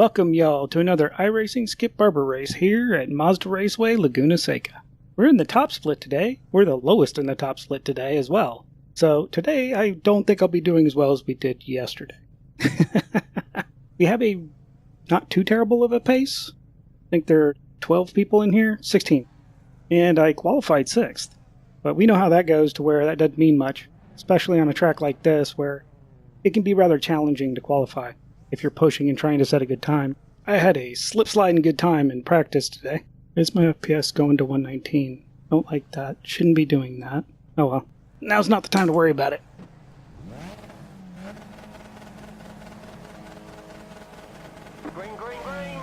Welcome y'all to another iRacing Skip Barber race here at Mazda Raceway, Laguna Seca. We're in the top split today. We're the lowest in the top split today as well. So today I don't think I'll be doing as well as we did yesterday. We have a not too terrible of a pace. I think there are 12 people in here, 16. And I qualified 6th. But we know how that goes to where that doesn't mean much, especially on a track like this where it can be rather challenging to qualify if you're pushing and trying to set a good time. I had a slip-sliding good time in practice today. Is my FPS going to 119? Don't like that. Shouldn't be doing that. Oh well. Now's not the time to worry about it. Green, green, green.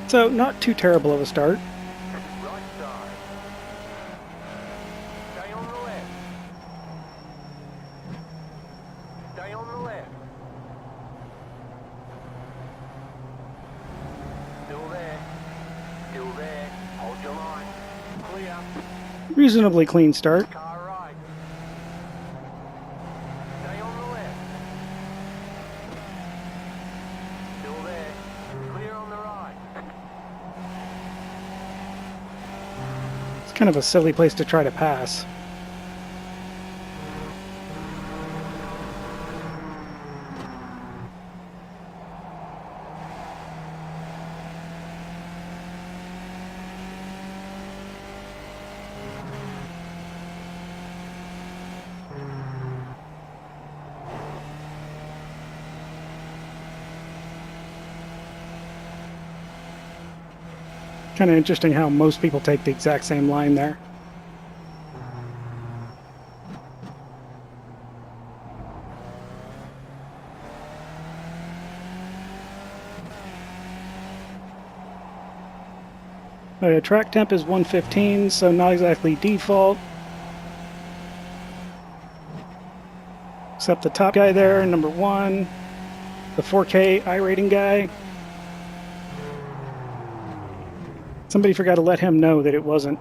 So, not too terrible of a start. Right side. Stay on the left. Stay on the left. Still there. Still there. Hold your line. Clear. Reasonably clean start. Car right. Stay on the left. Still there. Clear on the right. It's kind of a silly place to try to pass. Kind of interesting how most people take the exact same line there. Track temp is 115, so not exactly default. Except the top guy there, number 1, the 4K iRating guy. Somebody forgot to let him know that it wasn't.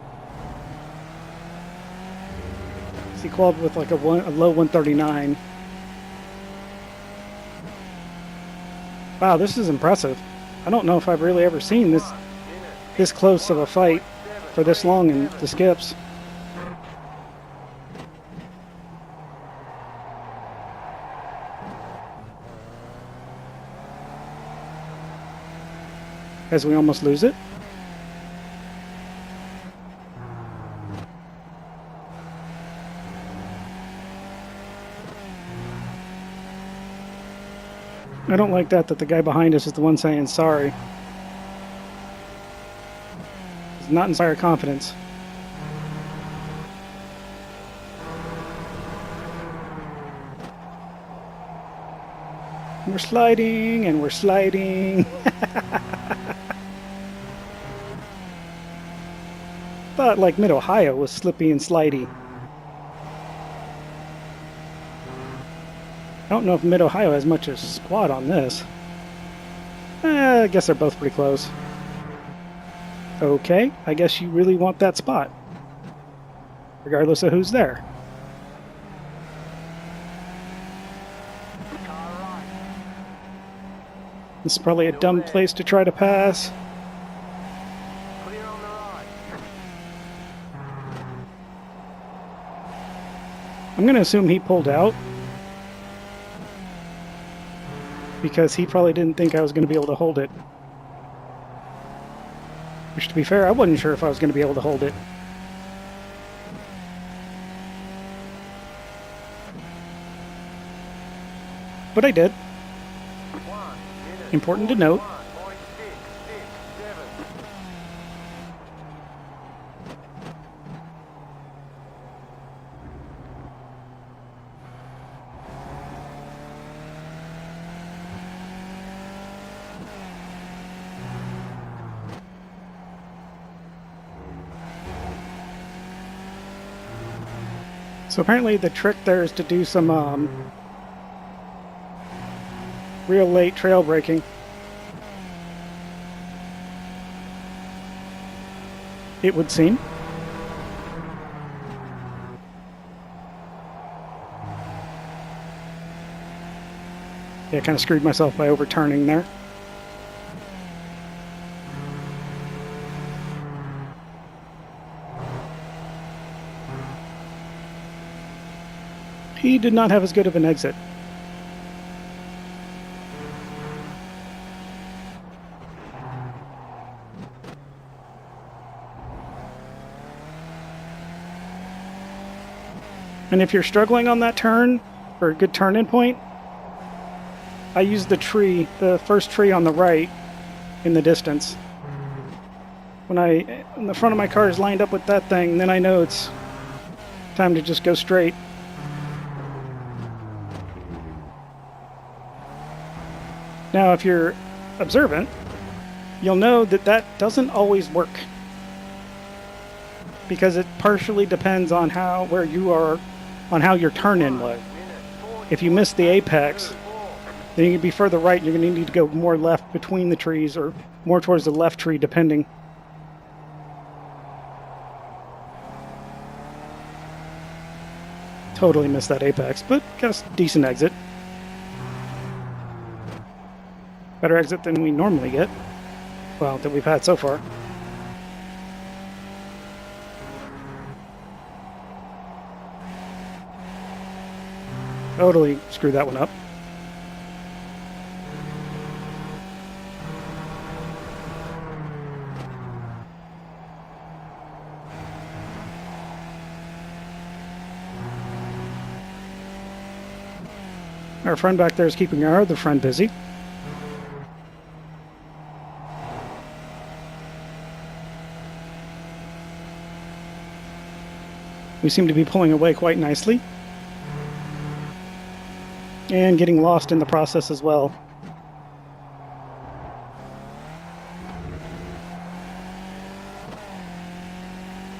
He qualified with like a low 139. Wow, this is impressive. I don't know if I've really ever seen this close of a fight for this long in the skips. As we almost lose it. I don't like that the guy behind us is the one saying sorry. Does not inspire confidence. We're sliding and we're sliding. Thought like Mid-Ohio was slippy and slidey. I don't know if Mid-Ohio has much of a squat on this. I guess they're both pretty close. Okay, I guess you really want that spot. Regardless of who's there. This is probably a dumb place to try to pass. Clear on the right. I'm going to assume he pulled out. Because he probably didn't think I was going to be able to hold it. Which, to be fair, I wasn't sure if I was going to be able to hold it. But I did. Important to note. So apparently the trick there is to do some real late trail braking. It would seem. Yeah, I kind of screwed myself by overturning there. He did not have as good of an exit. And if you're struggling on that turn, for a good turn-in point, I use the tree, the first tree on the right in the distance. When the front of my car is lined up with that thing, then I know it's time to just go straight. Now, if you're observant, you'll know that that doesn't always work, because it partially depends on where you are, on how your turn-in was. If you miss the apex, then you can be further right, and you're going to need to go more left between the trees, or more towards the left tree, depending. Totally missed that apex, but got a decent exit. Better exit than we normally get. Well, that we've had so far. Totally screwed that one up. Our friend back there is keeping our other friend busy. We seem to be pulling away quite nicely. And getting lost in the process as well.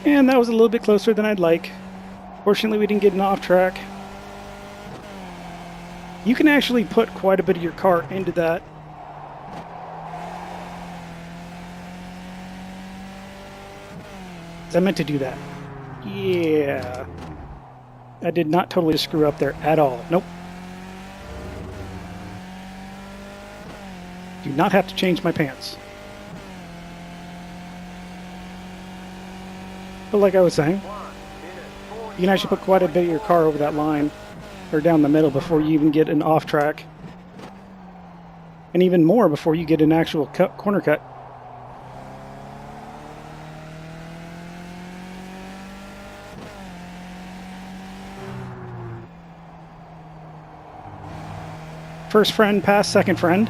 And that was a little bit closer than I'd like. Fortunately, we didn't get an off track. You can actually put quite a bit of your car into that. I meant to do that. Yeah. I did not totally screw up there at all. Nope. Do not have to change my pants. But like I was saying, you can actually put quite a bit of your car over that line, or down the middle, before you even get an off track. And even more before you get an actual corner cut. First friend past second friend.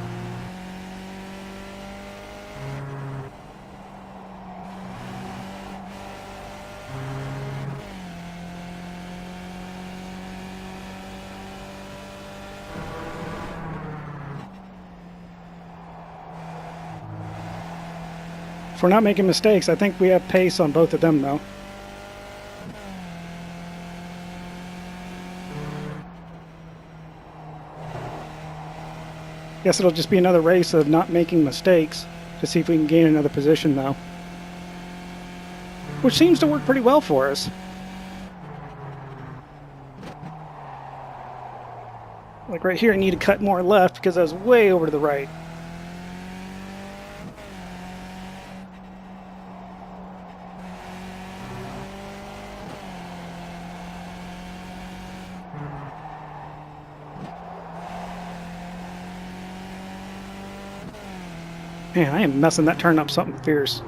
If we're not making mistakes, I think we have pace on both of them, though. Guess it'll just be another race of not making mistakes to see if we can gain another position, though. Which seems to work pretty well for us. Like right here, I need to cut more left because I was way over to the right. Man, I am messing that turn up something fierce.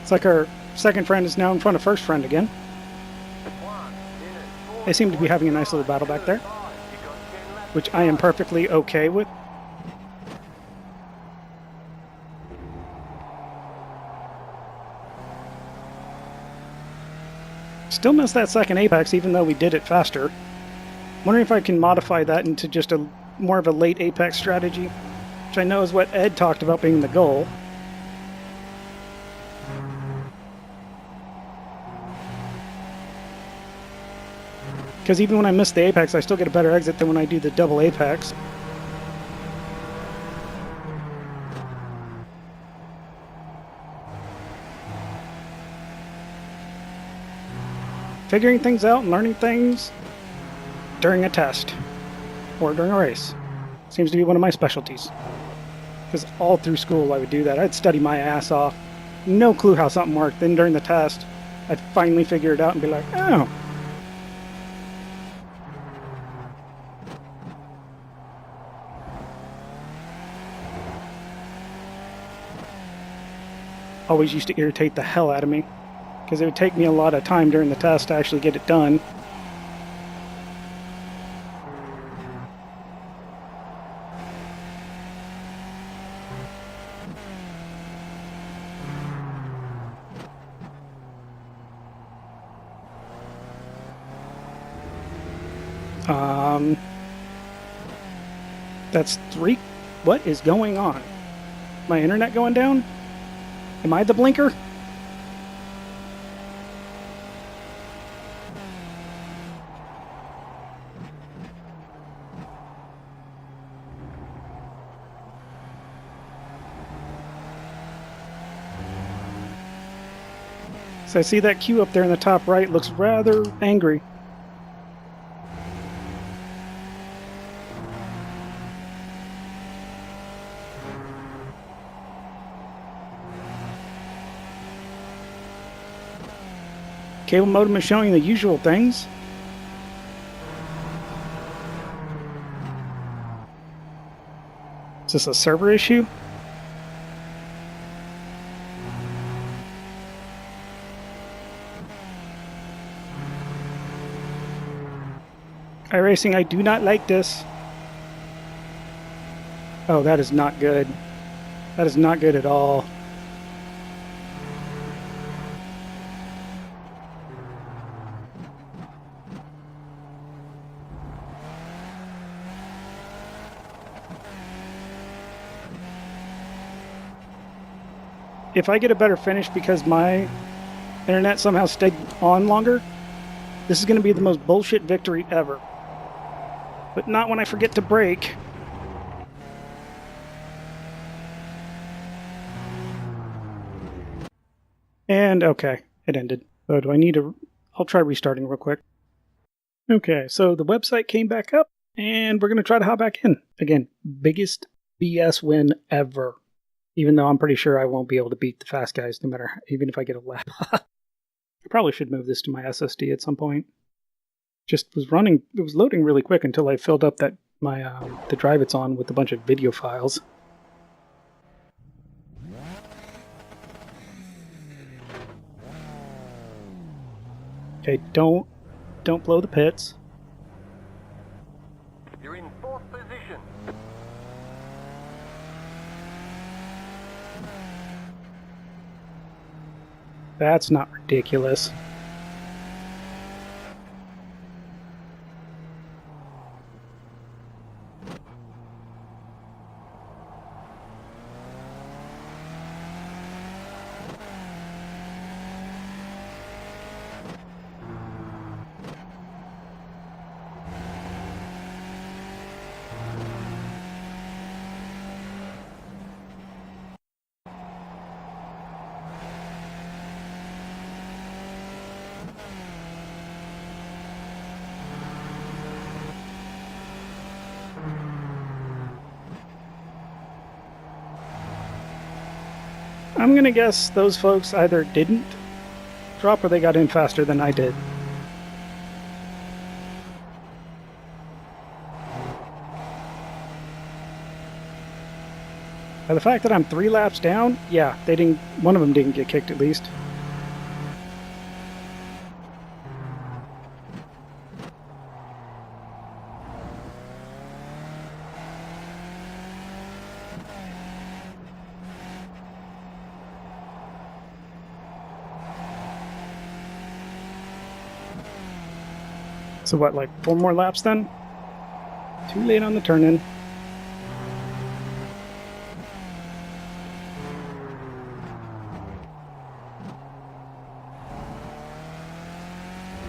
It's like our second friend is now in front of first friend again. They seem to be having a nice little battle back there, which I am perfectly okay with. Still missed that second apex, even though we did it faster. Wondering if I can modify that into just a more of a late apex strategy, which I know is what Ed talked about being the goal. Because even when I miss the apex, I still get a better exit than when I do the double apex. figuring things out and learning things during a test or during a race. Seems to be one of my specialties. Because all through school I would do that. I'd study my ass off. No clue how something worked. Then during the test, I'd finally figure it out and be like, oh. Always used to irritate the hell out of me. Because it would take me a lot of time during the test to actually get it done. That's 3. What is going on? My internet going down? Am I the blinker? So I see that queue up there in the top right looks rather angry. Cable modem is showing the usual things. Is this a server issue? iRacing, I do not like this. Oh, that is not good. That is not good at all. If I get a better finish because my internet somehow stayed on longer, this is going to be the most bullshit victory ever. But not when I forget to brake. And okay, it ended. So do I need to... I'll try restarting real quick. Okay, so the website came back up, and we're going to try to hop back in. Again, biggest BS win ever. Even though I'm pretty sure I won't be able to beat the fast guys, no matter, even if I get a lap. I probably should move this to my SSD at some point. Just was running, it was loading really quick until I filled up that the drive it's on with a bunch of video files. Okay, don't blow the pits. You're in 4th position. That's not ridiculous. I'm gonna guess those folks either didn't drop or they got in faster than I did. By the fact that I'm 3 laps down, yeah, they didn't. One of them didn't get kicked at least. So what, like 4 more laps then? Too late on the turn-in.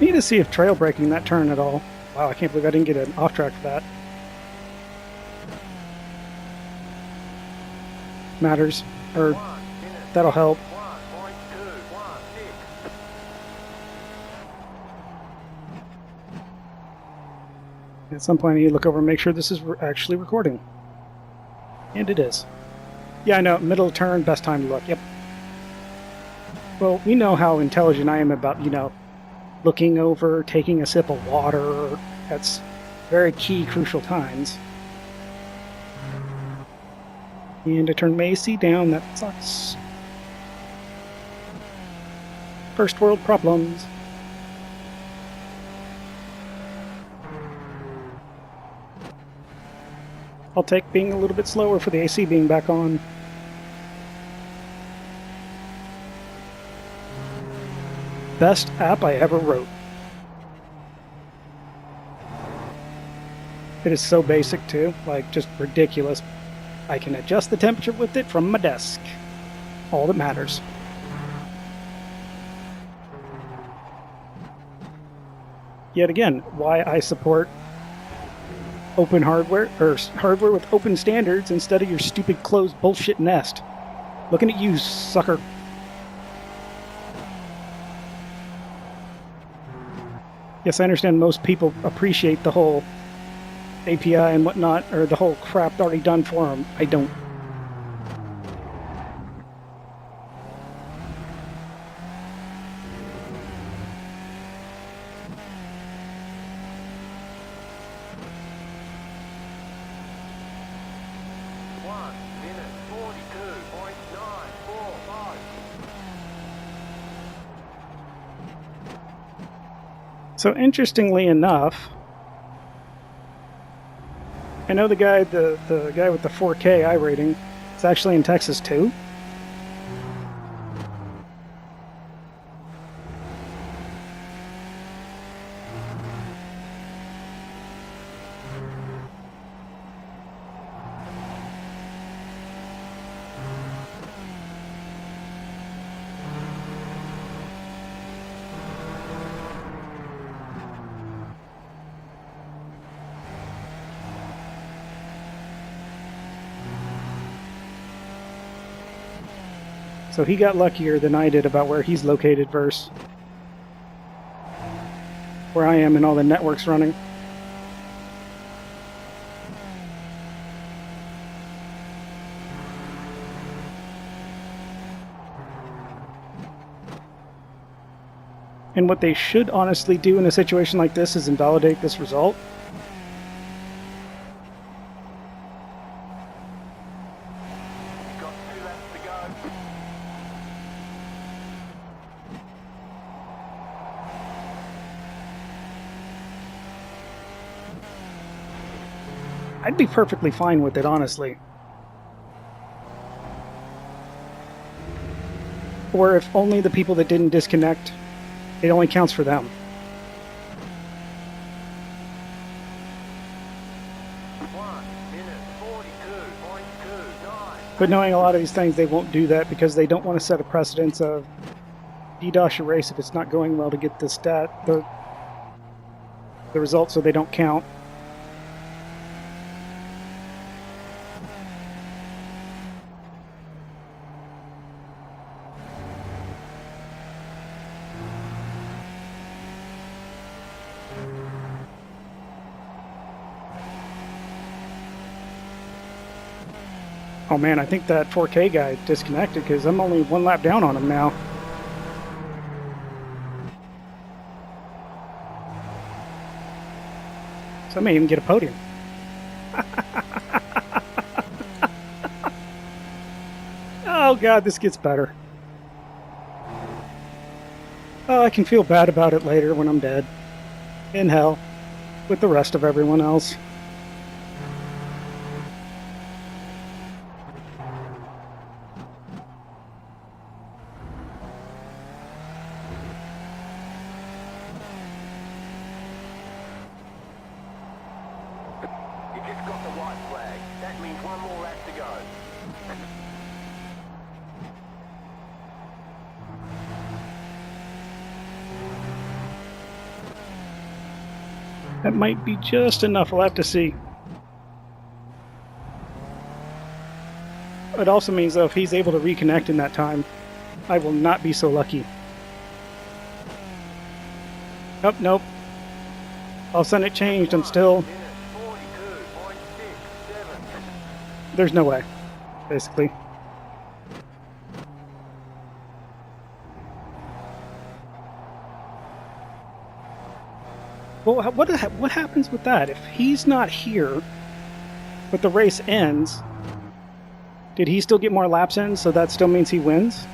Need to see if trail braking that turn at all. Wow, I can't believe I didn't get an off track for that. Matters. Or that'll help. At some point I need to look over and make sure this is actually recording. And it is. Yeah, I know, middle turn, best time to look, yep. Well, we know how intelligent I am about, you know, looking over, taking a sip of water. That's very key, crucial times. And I turned my AC down, that sucks. First world problems. I'll take being a little bit slower for the AC being back on. Best app I ever wrote. It is so basic too, like just ridiculous. I can adjust the temperature with it from my desk. All that matters. Yet again, why I support open hardware, or hardware with open standards instead of your stupid closed bullshit nest. Looking at you, sucker. Yes, I understand most people appreciate the whole API and whatnot, or the whole crap already done for them. I don't. So interestingly enough, I know the guy with the 4K iRating is actually in Texas too. So he got luckier than I did about where he's located versus where I am and all the networks running. And what they should honestly do in a situation like this is invalidate this result. I'd be perfectly fine with it, honestly. Or if only the people that didn't disconnect, it only counts for them. But knowing a lot of these things, they won't do that because they don't want to set a precedence of DDoS your race if it's not going well to get the results so they don't count. Oh man, I think that 4K guy disconnected because I'm only one lap down on him now. So I may even get a podium. Oh god, this gets better. Oh, I can feel bad about it later when I'm dead. In hell. With the rest of everyone else. That might be just enough. We'll have to see. It also means, though, if he's able to reconnect in that time, I will not be so lucky. Oh, nope. All of a sudden it changed. I'm still There's no way, basically. Well, what happens with that? If he's not here, but the race ends, did he still get more laps in, so that still means he wins?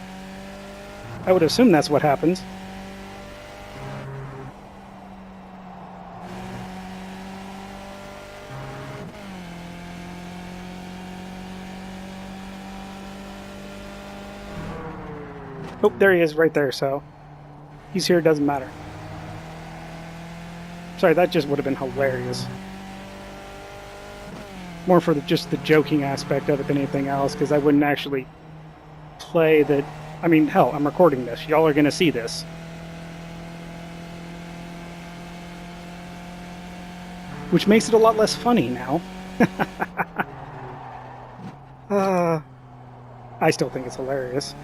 I would assume that's what happens. Oh, there he is right there, so he's here, doesn't matter. Sorry, that just would have been hilarious. More for just the joking aspect of it than anything else, because I wouldn't actually play that. I mean, hell, I'm recording this. Y'all are going to see this. Which makes it a lot less funny now. I still think it's hilarious.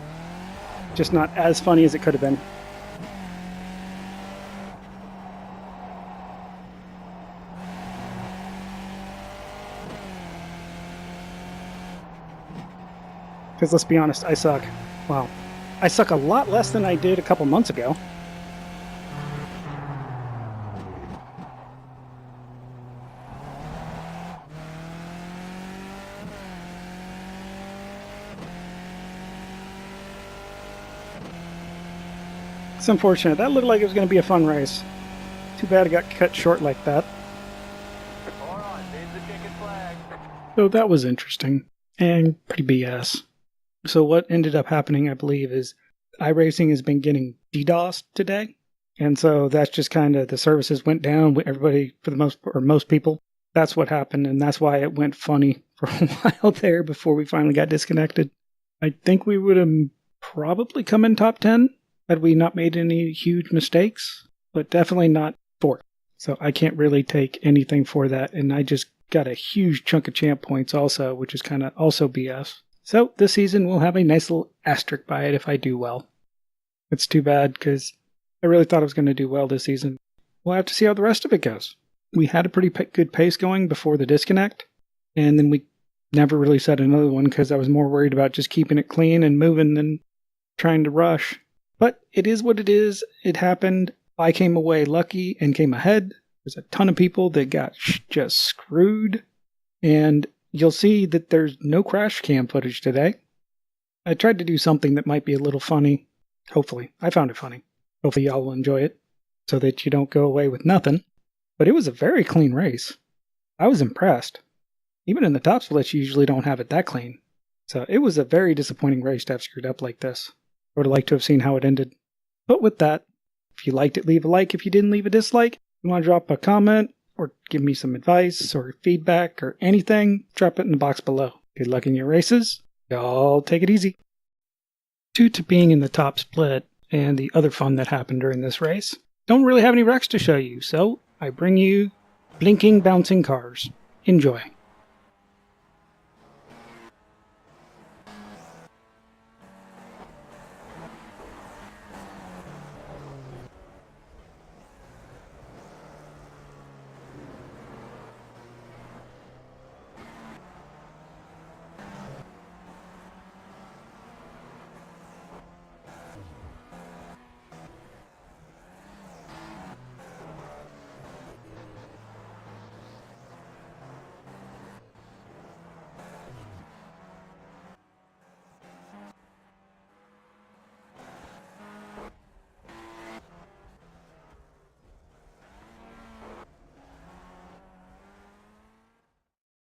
Just not as funny as it could have been. Because let's be honest, I suck. Wow. I suck a lot less than I did a couple months ago. It's unfortunate. That looked like it was going to be a fun race. Too bad it got cut short like that. Alright, there's the checkered flag. So that was interesting. And pretty BS. So what ended up happening, I believe, is iRacing has been getting DDoSed today. And so that's just kind of the services went down. Everybody, for the most people, that's what happened. And that's why it went funny for a while there before we finally got disconnected. I think we would have probably come in top 10 had we not made any huge mistakes, but definitely not fourth. So I can't really take anything for that. And I just got a huge chunk of champ points also, which is kind of also BS. So this season we'll have a nice little asterisk by it if I do well. It's too bad because I really thought I was going to do well this season. We'll have to see how the rest of it goes. We had a pretty good pace going before the disconnect, and then we never really set another one because I was more worried about just keeping it clean and moving than trying to rush. But it is what it is. It happened. I came away lucky and came ahead. There's a ton of people that got just screwed, and you'll see that there's no crash cam footage today. I tried to do something that might be a little funny. Hopefully. I found it funny. Hopefully y'all will enjoy it so that you don't go away with nothing. But it was a very clean race. I was impressed. Even in the top splits, you usually don't have it that clean. So it was a very disappointing race to have screwed up like this. I would have liked to have seen how it ended. But with that, if you liked it, leave a like. If you didn't, leave a dislike. If you want to drop a comment or give me some advice or feedback or anything, drop it in the box below. Good luck in your races. Y'all take it easy. Due to being in the top split and the other fun that happened during this race, don't really have any wrecks to show you, so I bring you blinking, bouncing cars. Enjoy.